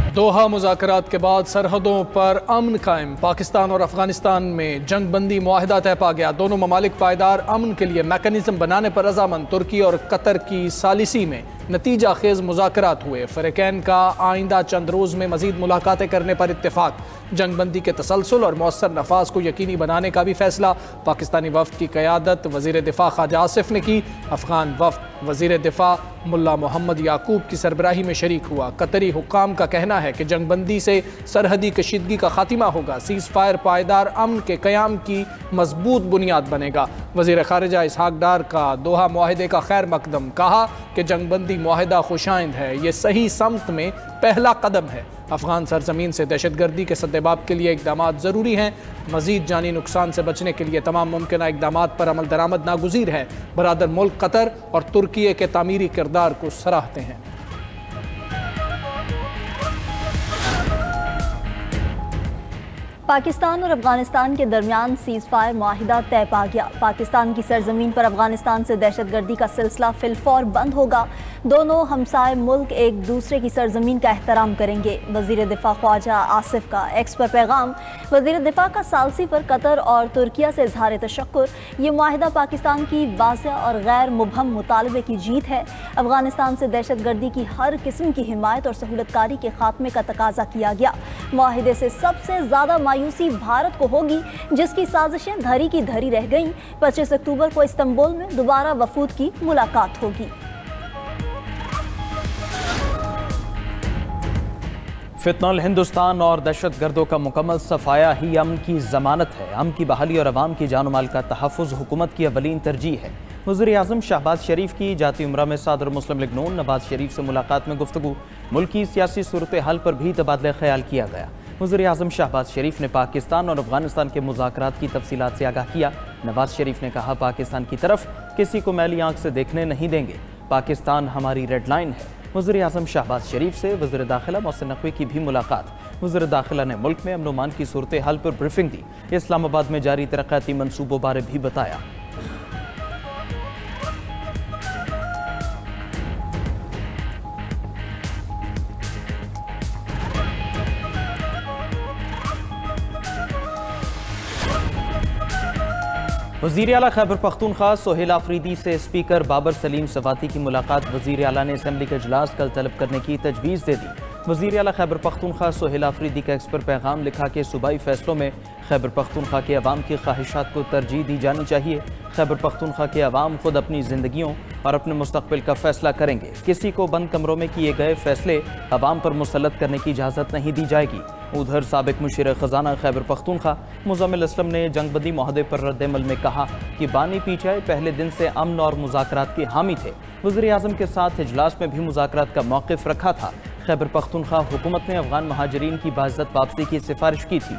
दोहा मुज़ाकरात के बाद सरहदों पर अमन कायम। पाकिस्तान और अफगानिस्तान में जंग बंदी मुआहिदा तय पा गया। दोनों ममालिक पायदार अमन के लिए मैकेनिज्म बनाने पर रजामंद। तुर्की और कतर की सालिसी में नतीजा खेज मुज़ाकरात हुए। फ़रीक़ैन का आइंदा चंद रोज़ में मज़ीद मुलाकातें करने पर इत्तेफाक। जंग बंदी के तसलसल और मौसर नफाज को यकीनी बनाने का भी फैसला। पाकिस्तानी वफ़द की क़यादत वज़ीर दिफ़ा ख्वाजा आसिफ ने की। अफ़गान वफ़द वज़ीर दिफ़ा मुल्ला मोहम्मद याकूब की सरबराही में शरीक हुआ। कतरी हुक्काम का कहना है कि जंग बंदी से सरहदी कशीदगी का खात्मा होगा। सीज़ फायर पायदार अमन के क़याम की मजबूत बुनियाद बनेगा। वज़ीर ख़ारिजा इसहाक डार का दोहा मुआहिदे का खैर मकदम। कहा कि जंग बंदी मुआहिदा खुशाइंद है, ये सही समत में पहला कदम है। अफगान सरजमीन से दहशतगर्दी के सद्देबाब के लिए इकदाम ज़रूरी हैं। मज़ीद जानी नुकसान से बचने के लिए तमाम मुमकिन इकदाम पर अमल दरामद नागुज़ीर है। बरादर मुल्क कतर और तुर्की के तामीरी किरदार को सराहते हैं। पाकिस्तान और अफगानिस्तान के दरमियान सीज़ फायर मुआहिदा तय पा गया। पाकिस्तान की सरजमीन पर अफगानिस्तान से दहशतगर्दी का सिलसिला फिलफौर बंद होगा। दोनों हमसाय मुल्क एक दूसरे की सरजमीन का एहतराम करेंगे। वज़ीर दिफ़ा ख्वाजा आसिफ का एक्स पर पैगाम। वज़ीर दिफ़ा का सालसी पर कतर और तुर्किया से इजहार तशक्कुर। ये मुआहिदा पाकिस्तान की वाज़ेह और गैर मुबहम मुतालबे की जीत है। अफगानिस्तान से दहशतगर्दी की हर किस्म की हिमायत और सहूलतकारी के खात्मे का तकाजा किया गया। मुआहिदे से सबसे ज़्यादा मायूसी भारत को होगी, जिसकी साजिशें धरी की धरी रह गईं। 25 अक्टूबर को इस्तांबुल में दोबारा वफूद की मुलाकात होगी। फितनल हिंदुस्तान और दहशतगर्दों का मुकम्मल सफाया ही अमन की जमानत है। अमन की बहाली और अवाम की जान माल का तहफ़्फ़ुज़ हुकूमत की अवलीन तरजीह है। वज़ीर आज़म शहबाज शरीफ की जाती उम्रा में सदर मुस्लिम लीग नून नवाज शरीफ से मुलाकात में गुफ्तगू। मुल्क की सियासी सूरत हाल पर भी तबादला ख्याल किया गया। वज़ीर आज़म शहबाज शरीफ ने पाकिस्तान और अफगानिस्तान के मुज़ाकरात की तफसीलात से आगाह किया। नवाज शरीफ ने कहा, पाकिस्तान की तरफ किसी को मैली आंख से देखने नहीं देंगे। पाकिस्तान हमारी रेड लाइन है। वज़ीर आज़म शहबाज शरीफ से वज़ीर दाखिला मोहसिन नकवी की भी मुलाकात। वज़ीर दाखिला ने मुल्क में अमन व अमान की सूरत हाल पर ब्रीफिंग दी। इस्लामाबाद में जारी तरक्याती मनसूबों बारे भी बताया। वज़ीर आला खैबर पख्तूनख्वा सोहेल आफरीदी से स्पीकर बाबर सलीम सवाती की मुलाकात। वज़ीर आला ने असम्बली का इजलास कल तलब करने की तजवीज़ दे दी। वज़ीर आला खैबर पख्तूनख्वा सोहेल आफरीदी का एक्स पर पैगाम लिखा कि सूबाई फैसलों में खैबर पख्तूनख्वा के अवाम की ख्वाहिशात को तरजीह दी जानी चाहिए। खैबर पख्तूनख्वा के अवाम खुद अपनी ज़िंदगियों और अपने मुस्तक़बिल का फ़ैसला करेंगे। किसी को बंद कमरों में किए गए फ़ैसले अवाम पर मुसल्लत करने की इजाज़त नहीं दी जाएगी। उधर साबिक़ मुशीर ख़जाना खैबर पख्तूनख्वा मुज़म्मिल असलम ने जंग बंदी मुआहदे पर रद्द-ए-अमल में कहा कि बानी पीछे पहले दिन से अमन और मुज़ाकरात के हामी थे। वज़ीर आज़म के साथ इजलास में भी मुज़ाकरात का मौक़िफ़ रखा था। खैबर पख्तूनख्वा हुकूमत ने अफ़गान महाजरीन की बाइज़्ज़त वापसी की सिफारिश की थी।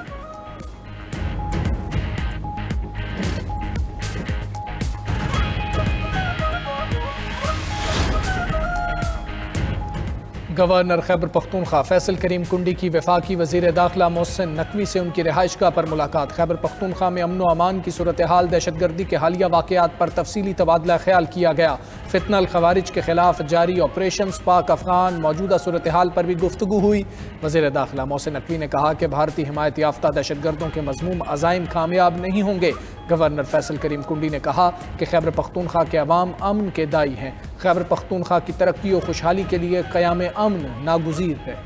गवर्नर खैबर पख्तूनख्वा फैसल करीम कुंडी की वफाकी वज़ीर दाखिला मोहसिन नकवी से उनकी रिहाइशगाह पर मुलाकात। खैबर पख्तूनख्वा में अमन व अमान की सूरत हाल, दहशतगर्दी के हालिया वाक़यात पर तफसीली तबादला ख्याल किया गया। फितनल खवारिज के खिलाफ जारी ऑपरेशन पाक अफगान मौजूदा सूरत हाल पर भी गुफ्तगू हुई। वज़ीर दाखिला मोहसिन नकवी ने कहा कि भारतीय हिमायत याफ्ता दहशतगर्दों के मज़मूम अज़ाइम कामयाब नहीं होंगे। गवर्नर फैसल करीम कुंडी ने कहा कि खैबर पख्तूनख्वा के अवाम अमन के दाई हैं। खैबर पख्तूनख्वा की तरक्की और खुशहाली के लिए क़याम अमन नागुज़ीर है।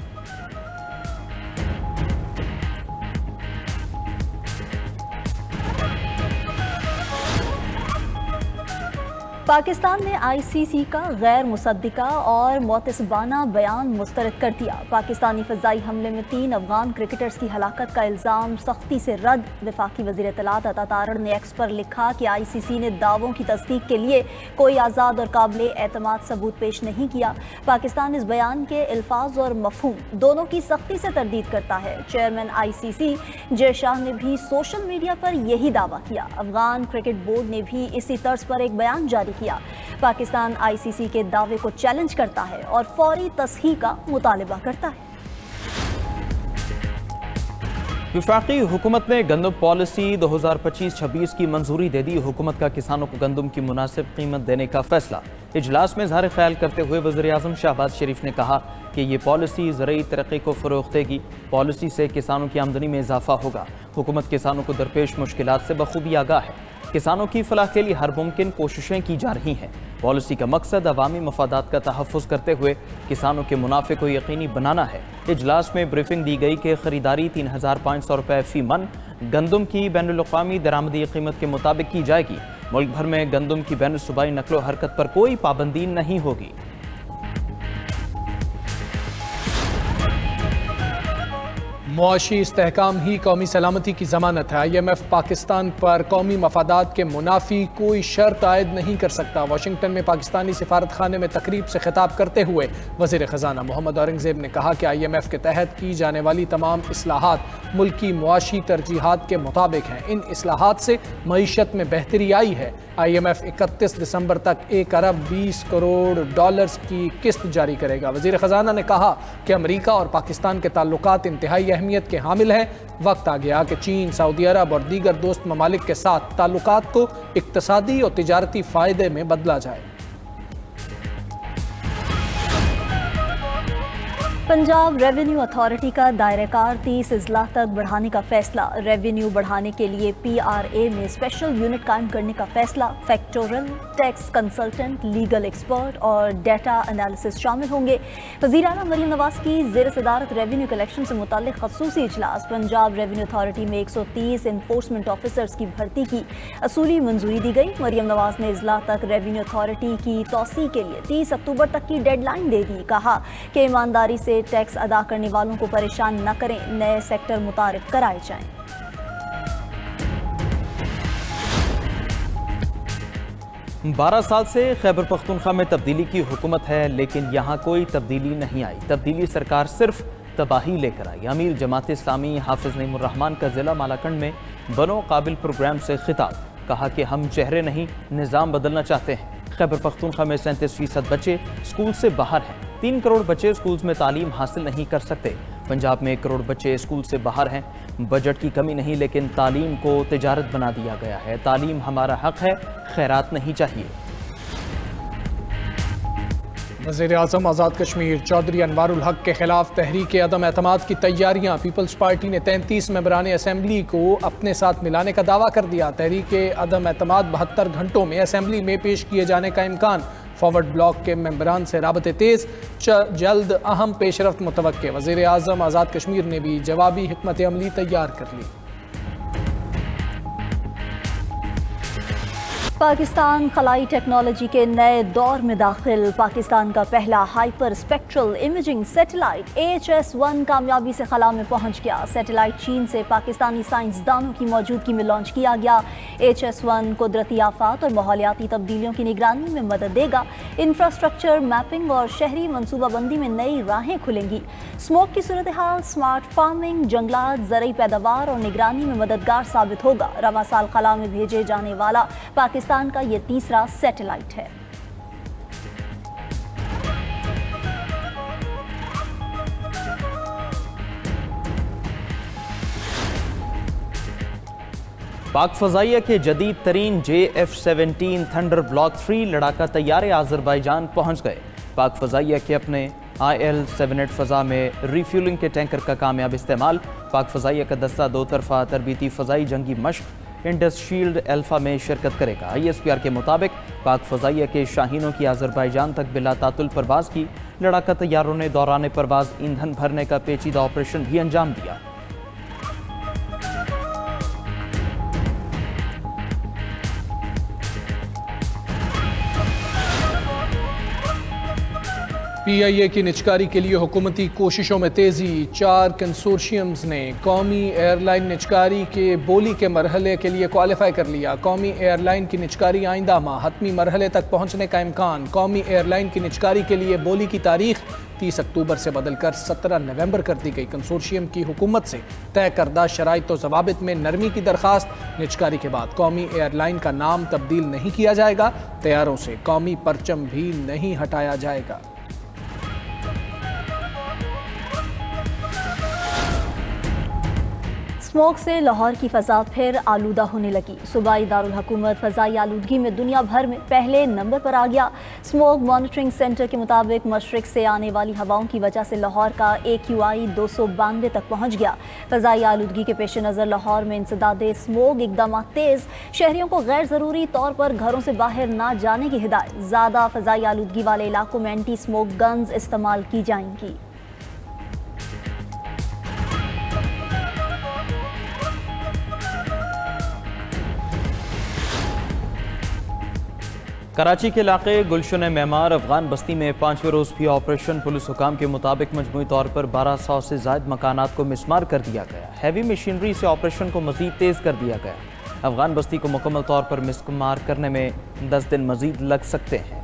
पाकिस्तान ने ICC का गैर मुसद्दिका और मोतसबाना बयान मुस्तरद कर दिया। पाकिस्तानी फ़ज़ाई हमले में 3 अफगान क्रिकेटर्स की हलाकत का इल्ज़ाम सख्ती से रद्द। वफाकी वज़ीर इत्तलात अता तारड़ ने एक्स पर लिखा कि ICC ने दावों की तस्दीक के लिए कोई आज़ाद और काबिल एतमाद सबूत पेश नहीं किया। पाकिस्तान इस बयान के अल्फाज और मफ़हूम दोनों की सख्ती से तरदीद करता है। चेयरमैन ICC जय शाह ने भी सोशल मीडिया पर यही दावा किया। अफगान क्रिकेट बोर्ड ने भी इसी तर्ज पर एक बयान जारी किया। पाकिस्तान ICC के दावे को चैलेंज करता है और फौरी तस्हीह का मुतालबा करता है। वफाकी हुकूमत ने गंदम पॉलिसी 2025-26 की मंजूरी दे दी। हुकूमत का किसानों को गंदम की मुनासिब कीमत देने का फैसला। इजलास में इज़हार ख्याल करते हुए वज़ीर-ए-आज़म शहबाज शरीफ ने कहा कि ये पॉलिसी ज़रूरी तरक्की को फ़रोग़ देगी। पॉलिसी से किसानों की आमदनी में इजाफा होगा। हुकूमत किसानों को दरपेश मुश्किलात से बखूबी आगाह है। किसानों की फलाह के लिए हर मुमकिन कोशिशें की जा रही हैं। पॉलिसी का मकसद अवामी मफादात का तहफ़्फ़ुज़ करते हुए किसानों के मुनाफे को यकीनी बनाना है। इजलास में ब्रीफिंग दी गई कि खरीदारी 3500 रुपये फ़ी मन गंदम की बैनुल-अक़वामी दरामदी कीमत के मुताबिक की जाएगी। मुल्क भर में गंदम की बैन सूबाई नकलो हरकत पर कोई पाबंदी नहीं होगी। मुआशी इस्तेहकाम ही कौमी सलामती की ज़मानत है। IMF पाकिस्तान पर कौमी मफादात के मुनाफी कोई शर्त आयद नहीं कर सकता। वाशिंगटन में पाकिस्तानी सिफारत खाने में तकरीब से खिताब करते हुए वज़ीर ख़जाना मोहम्मद औरंगज़ेब ने कहा कि IMF के तहत की जाने वाली तमाम इस्लाहात मुल्की मुआशी तरजीहात के मुताबिक हैं। इन इस्लाहात से मईशत में बेहतरी आई है। IMF 31 दिसंबर तक 1 अरब 20 करोड़ डॉलर्स की किस्त जारी करेगा। वज़ीर ख़जाना ने कहा कि अमरीका और पाकिस्तान के ताल्लुकात इंतहाई अहमियत के हामिल हैं। वक्त आ गया कि चीन, सऊदी अरब और दीगर दोस्त ममालिक के साथ ताल्लुकात को इक्तसादी और तिजारती फ़ायदे में बदला जाए। पंजाब रेवेन्यू अथॉरिटी का दायरेकार 30 अजला तक बढ़ाने का फैसला। रेवेन्यू बढ़ाने के लिए PRA में स्पेशल यूनिट कायम करने का फैसला। Factorial, tax consultant, legal expert और डाटा एनालिसिस शामिल होंगे। वज़ीर आला मरियम नवाज की ज़ेर सदारत रेवेन्यू कलेक्शन से मुताल्लिक़ ख़ुसूसी इजलास। पंजाब रेवेन्यू अथॉरिटी में 130 इन्फोर्समेंट ऑफिसर्स की भर्ती की असूली मंजूरी दी गई। मरियम नवाज ने इजला तक रेवेन्यू अथॉरिटी की तोसी के लिए 30 अक्टूबर तक की डेडलाइन दे दी। कहा कि ईमानदारी से टैक्स अदा करने वालों को परेशान न करें, नए सेक्टर मुतारिफ कराए जाएं। बारह साल से खैबर पख्तूनख्वा में तब्दीली की हुकूमत है, लेकिन यहाँ कोई तब्दीली नहीं आई। तब्दीली सरकार सिर्फ तबाही लेकर आई। अमीर जमात इस्लामी हाफिज नईमुर रहमान का जिला मालाकंड में बनो काबिल प्रोग्राम से खिताब। कहा कि हम चेहरे नहीं निज़ाम बदलना चाहते हैं। खैबर पख्तूनख्वा में 37% बच्चे स्कूल से बाहर हैं। 3 करोड़ बच्चे स्कूल में तालीम हासिल नहीं कर सकते। पंजाब में 1 करोड़ बच्चे स्कूल से बाहर हैं। बजट की कमी नहीं, लेकिन तालीम को तिजारत बना दिया गया है। तालीम हमारा हक है, खैरात नहीं चाहिए। वज़ीर-ए-आज़म आज़ाद कश्मीर चौधरी अनवारुल हक के खिलाफ तहरीक अदम एतमाद की तैयारियां। पीपल्स पार्टी ने 33 मेंबरान असेंबली को अपने साथ मिलाने का दावा कर दिया। तहरीक अदम एतमाद 72 घंटों में असेंबली में पेश किए जाने का इम्कान। फॉरवर्ड ब्लॉक के मेंबरान से राबते तेज़, जल्द अहम पेशरफ्त मुतवक्के। वज़ीर-ए-आज़म आज़ाद कश्मीर ने भी जवाबी हिकमत अमली तैयार कर ली। पाकिस्तान खलाई टेक्नोलॉजी के नए दौर में दाखिल। पाकिस्तान का पहला hyper spectral imaging satellite AHS-1 कामयाबी से खला में पहुंच गया। सैटेलाइट चीन से पाकिस्तानी साइंसदानों की मौजूदगी में लॉन्च किया गया। AHS-1 कुदरती आफात और माहौलियाती तब्दीलियों की निगरानी में मदद देगा। इंफ्रास्ट्रक्चर मैपिंग और शहरी मनसूबाबंदी में नई राहें खुलेंगी। स्मोक की सूरत हाल, स्मार्ट फार्मिंग, जंगलात, ज़रूरी पैदावार और निगरानी में मददगार साबित होगा। रवा साल खला में भेजे जाने वाला पाकिस्तान का ये तीसरा सैटेलाइट है। पाक फ़ज़ाइया के जदीद तरीन JF-17 थंडर ब्लॉक 3 लड़ाका तैयारे आज़रबाईजान पहुँच गए। पाक फ़ज़ाइया के अपने IL-78 फ़ज़ा में रिफ्यूलिंग के टैंकर का कामयाब इस्तेमाल। पाक फ़ज़ाइया का दस्ता 2 तरफ़ा तरबीती फ़ज़ाई जंगी मश्क इंडस शील्ड अल्फा में शिरकत करेगा। ISPR के मुताबिक पाक फ़ज़ाइया के शाहीनों की आज़रबाईजान तक बिला तातुल परवाज़ की। लड़ाका तैयारों ने दौरान परवाज़ ईंधन भरने का पेचीदा ऑपरेशन भी अंजाम दिया। PIA की निजकारी के लिए हुकूमती कोशिशों में तेज़ी। 4 कंसोर्शियम्स ने कौमी एयरलाइन निजकारी के बोली के मरहले के लिए क्वालिफाई कर लिया। कौमी एयरलाइन की निजकारी आइंदा माह हतमी मरहले तक पहुँचने का इम्कान। कौमी एयरलाइन की निजकारी के लिए बोली की तारीख 30 अक्टूबर से बदलकर 17 नवंबर कर दी गई। कंसोर्शियम की हुकूमत से तय करदा शराइत व ज़वाबित में नरमी की दरख्वास्त। निजकारी के बाद कौमी एयरलाइन का नाम तब्दील नहीं किया जाएगा। तैयारों से कौमी परचम भी नहीं हटाया जाएगा। स्मोक से लाहौर की फ़ज़ा फिर आलूदा होने लगी। सूबाई दारुल हुकूमत फ़ज़ाई आलूदगी में दुनिया भर में पहले नंबर पर आ गया। स्मोक मॉनिटरिंग सेंटर के मुताबिक मशरिक से आने वाली हवाओं की वजह से लाहौर का AQI 292 तक पहुँच गया। फ़ज़ाई आलूदगी के पेश नज़र लाहौर में इंसदादे स्मोक इकदाम तेज़। शहरियों को गैर ज़रूरी तौर पर घरों से बाहर ना जाने की हिदायत। ज़्यादा फ़ज़ाई आलूदगी वाले इलाकों में एंटी स्मोक गन्स इस्तेमाल की जाएंगी। कराची के इलाके गुलशन मेमार अफगान बस्ती में 5वें रोज़ भी ऑपरेशन। पुलिस हुकाम के मुताबिक मजमूई तौर पर 1200 से ज़ायद मकानात को मिसमार कर दिया गया। हैवी मशीनरी से ऑपरेशन को मज़ीद तेज़ कर दिया गया। अफगान बस्ती को मुकम्मल तौर पर मिसमार करने में 10 दिन मज़ीद लग सकते हैं।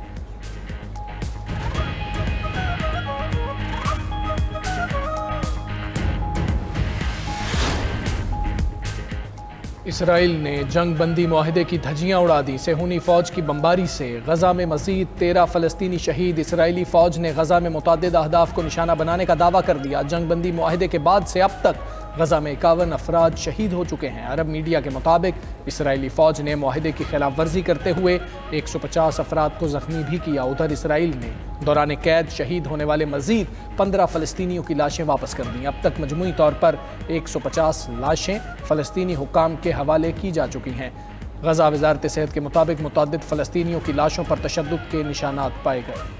इसराइल ने जंग बंदी मुआहिदे की धज्जियां उड़ा दी। सेहूनी फ़ौज की बमबारी से गजा में मज़ीद 13 फ़लस्तीनी शहीद। इसराइली फ़ौज ने गजा में मुतअद्दिद अहदाफ को निशाना बनाने का दावा कर दिया। जंग बंदी मुआहिदे के बाद से अब तक गजा में 51 अफराद शहीद हो चुके हैं। अरब मीडिया के मुताबिक इसराइली फ़ौज ने मुआहिदे की खिलाफ वर्जी करते हुए 150 अफराद को ज़ख्मी भी किया। उधर इसराइल ने दौरान कैद शहीद होने वाले मज़ीद 15 फ़लस्तीनियों की लाशें वापस कर दी। अब तक मजमूई तौर पर 150 लाशें फ़लस्तीनी हुक्काम के हवाले की जा चुकी हैं। गजा वज़ारत सेहत के मुताबिक मुतअद्दिद फ़लस्तीनियों की लाशों पर तशद्दुद के निशानात पाए गए।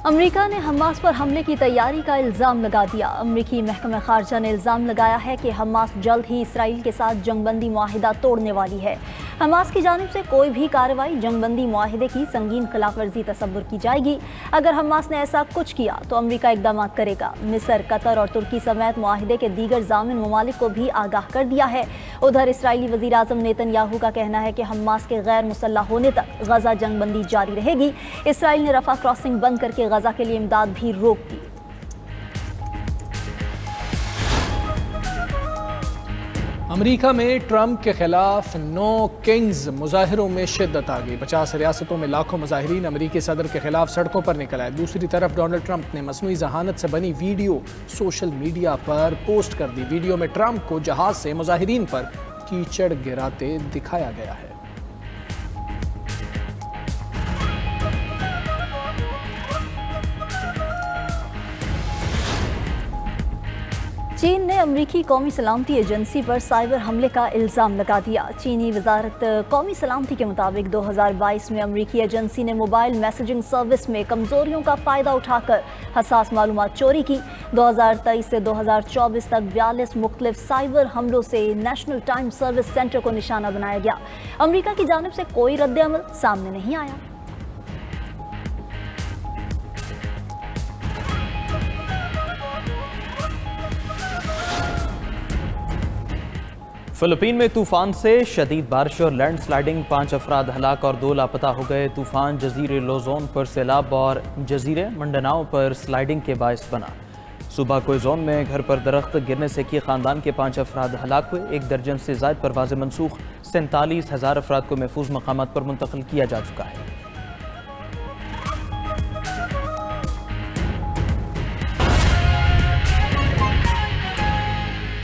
अमेरिका ने हमास पर हमले की तैयारी का इल्ज़ाम लगा दिया। अमेरिकी महकमा खारजा ने इल्ज़ाम लगाया है कि हमास जल्द ही इसराइल के साथ जंगबंदी मुआहिदा तोड़ने वाली है। हमास की जानिब से कोई भी कार्रवाई जंगबंदी मुआहिदे की संगीन खिलाफ वर्जी तसव्वुर की जाएगी। अगर हमास ने ऐसा कुछ किया तो अमेरिका इक़दाम करेगा। मिस्र, कतर और तुर्की समेत मुआहिदे के दीगर ज़ामिन ममालिक को भी आगाह कर दिया है। उधर इसराइली वज़ीर आज़म नेतन्याहू का कहना है कि हमास के गैर मुसल्लह होने तक गजा जंगबंदी जारी रहेगी। इसराइल ने रफा क्रॉसिंग बंद करके गजा के लिए इमदाद भी रोक दी। अमेरिका में ट्रंप के खिलाफ नो किंग्स मुजाहिरों में शिद्दत आ गई। 50 रियासतों में लाखों मुजाहिरीन अमेरिकी सदर के खिलाफ सड़कों पर निकल आए। दूसरी तरफ डोनाल्ड ट्रंप ने मसनूई जहानत से बनी वीडियो सोशल मीडिया पर पोस्ट कर दी। वीडियो में ट्रंप को जहाज से मुजाहिरीन पर कीचड़ गिराते दिखाया गया है। चीन ने अमरीकी कौमी सलामती एजेंसी पर साइबर हमले का इल्ज़ाम लगा दिया। चीनी वजारत कौमी सलामती के मुताबिक 2022 में अमरीकी एजेंसी ने मोबाइल मैसेजिंग सर्विस में कमज़ोरियों का फ़ायदा उठाकर हसास मालूमात चोरी की। 2023 से 2024 तक 42 मुख्तलिफ साइबर हमलों से नेशनल टाइम सर्विस सेंटर को निशाना बनाया गया। अमरीका की जानिब से कोई रद्द-ए-अमल सामने नहीं आया। फिलिपीन में तूफान से शदीद बारिश और लैंडस्लाइडिंग, 5 अफराद हलाक और 2 लापता हो गए। तूफान जजीरे लोजोन पर सैलाब और जजीरे मंडनाओ पर स्लाइडिंग के बायस बना। सुबह कोईजोन में घर पर दरख्त गिरने से की खानदान के 5 अफराद हलाक हुए। 1 दर्जन से ज़ायद परवाज़ें मनसूख, 47,000 अफराद को महफूज मकामात पर मुंतकिल किया जा चुका है।